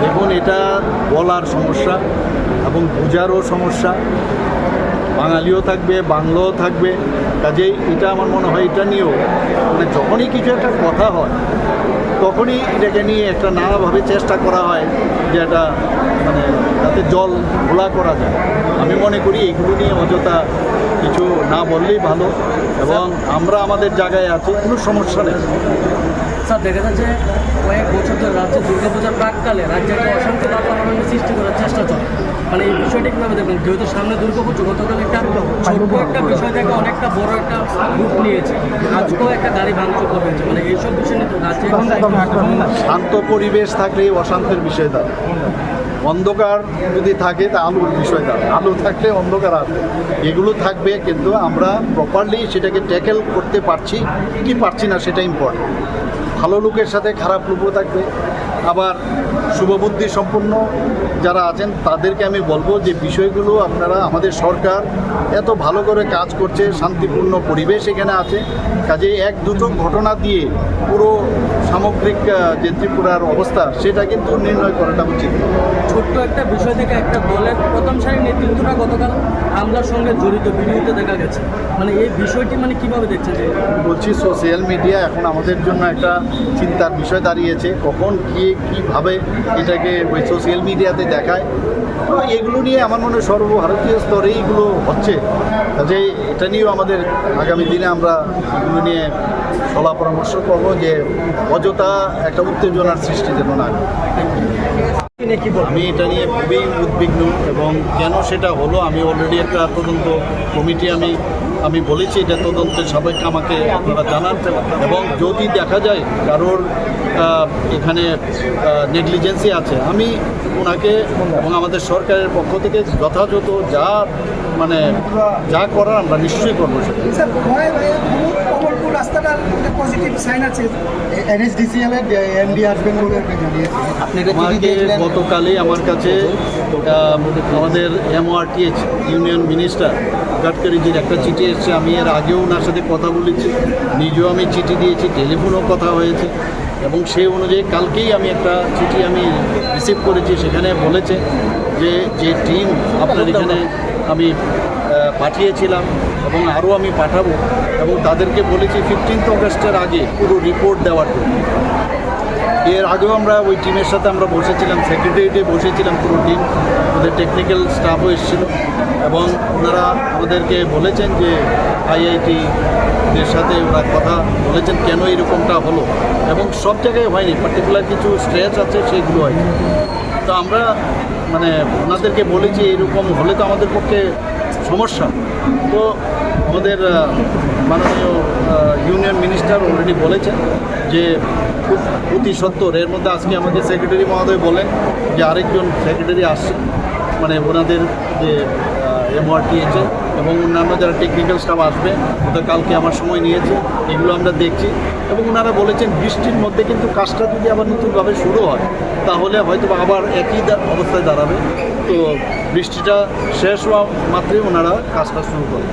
দেখুন, এটা বলার সমস্যা এবং বোঝারও সমস্যা। বাঙালিও থাকবে, বাংলাও থাকবে, কাজেই এটা আমার মনে হয় এটা নিয়েও মানে যখনই কিছু একটা কথা হয় তখনই এটাকে নিয়ে একটা নানাভাবে চেষ্টা করা হয় যে এটা মানে যাতে জল ঘোলা করা যায়। আমি মনে করি এইগুলো নিয়ে অযথা কিছু না বললেই ভালো এবং আমরা আমাদের জায়গায় আছি, কোনো সমস্যা নেই। স্যার, দেখা যাচ্ছে কয়েক বছর ধরে রাজ্যে দুর্গাপূজার প্রাককালে রাজ্যে একটা অশান্তি বাতাবরণের সৃষ্টি করার চেষ্টা চলে। মানে এই বিষয়টা কীভাবে দেখবেন? যেহেতু সামনে দুর্গাপুজো, গতকাল একটা ছোট্ট একটা বিষয় থেকে অনেকটা বড় একটা রূপ নিয়েছে, আজকেও একটা গাড়ি ভাঙচুর করেছে। মানে এইসব বিষয় নিয়ে তো রাজ্যে শান্ত পরিবেশ থাকলে অশান্তির বিষয় দাঁড়ায়। অন্ধকার যদি থাকে তা আলোর বিষয় দাঁড়ায়, আলো থাকলে অন্ধকার আসবে, এগুলো থাকবে। কিন্তু আমরা প্রপারলি সেটাকে ট্যাকেল করতে পারছি কি পারছি না সেটা ইম্পর্টেন্ট। ভালো লোকের সাথে খারাপ লোকও থাকবে। আবার শুভবুদ্ধি সম্পন্ন যারা আছেন তাদেরকে আমি বলবো যে বিষয়গুলো আপনারা, আমাদের সরকার এত ভালো করে কাজ করছে, শান্তিপূর্ণ পরিবেশ এখানে আছে, কাজে এক দুটো ঘটনা দিয়ে পুরো সামগ্রিক যে ত্রিপুরার অবস্থা সেটা কিন্তু নির্ণয় করাটা উচিত। ছোট্ট একটা বিষয় থেকে একটা দলের প্রথম সারির নেতৃত্বটা গতকাল হামলার সঙ্গে জড়িত ভিডিওতে দেখা গেছে। মানে এই বিষয়টি মানে কীভাবে দেখছেন? যে বলছি, সোশ্যাল মিডিয়া এখন আমাদের জন্য একটা চিন্তার বিষয় দাঁড়িয়েছে, কখন কীভাবে এটাকে ওই সোশ্যাল মিডিয়াতে দেখায়। তো এগুলো নিয়ে আমার মনে হয় সর্বভারতীয় স্তরে এইগুলো হচ্ছে, যে এটা নিয়েও আমাদের আগামী দিনে আমরা এগুলো নিয়ে সলা পরামর্শ করবো যে অযথা একটা উত্তেজনার সৃষ্টি যেন না। আমি এটা নিয়ে খুবই উদ্বিগ্ন এবং কেন সেটা হলো আমি অলরেডি একটা তদন্ত কমিটি আমি বলেছি, এটা তদন্তের সাপেক্ষে আমাকে আপনারা জানান এবং যদি দেখা যায় কারোর এখানে নেগলিজেন্সি আছে, আমি ওনাকে এবং আমাদের সরকারের পক্ষ থেকে যথাযথ যা করার আমরা নিশ্চয়ই করবো সেটা। আমাকে গতকালই আমার কাছে আমাদের MRTH ইউনিয়ন মিনিস্টার গডকারিজির একটা চিঠি এসেছে। আমি এর আগেও ওনার সাথে কথা বলেছি, নিজেও আমি চিঠি দিয়েছি, টেলিফোনেও কথা হয়েছে এবং সেই অনুযায়ী কালকেই আমি একটা চিঠি রিসিভ করেছি। সেখানে বলেছে যে টিম আপনার এখানে আমি পাঠিয়েছিলাম এবং আরও আমি পাঠাবো এবং তাদেরকে বলেছি 15 অগস্টের আগে পুরো রিপোর্ট দেওয়ার জন্য। এর আগেও আমরা ওই টিমের সাথে আমরা বসেছিলাম, সেক্রেটারিয়েটে বসেছিলাম পুরো টিম, ওদের টেকনিক্যাল স্টাফও এসেছিল এবং ওনারা আমাদেরকে বলেছেন যে IIT-দের সাথে ওরা কথা বলেছেন কেন এরকমটা হলো এবং সব জায়গায় হয়নি, পার্টিকুলার কিছু স্ট্রেচ আছে সেগুলো হয়নি। তো আমরা ওনাদেরকে বলেছি এরকম হলে তো আমাদের পক্ষে সমস্যা। তো আমাদের মাননীয় ইউনিয়ন মিনিস্টার অলরেডি বলেছেন যে খুব অতি সত্তর এর মধ্যে আজকে আমাদের সেক্রেটারি মহোদয় বলেন যে আরেকজন সেক্রেটারি আসছে, ওনাদের যে MRTH এবং অন্যান্য যারা টেকনিক্যাল স্টাফ আসবে ওদের কালকে আমার সময় নিয়েছে, এগুলো আমরা দেখছি এবং ওনারা বলেছেন বৃষ্টির মধ্যে কিন্তু কাজটা যদি আবার নতুনভাবে শুরু হয় তাহলে হয়তো আবার একই অবস্থায় দাঁড়াবে। তো বৃষ্টিটা শেষ হওয়া মাত্রই ওনারা কাজটা শুরু করবে।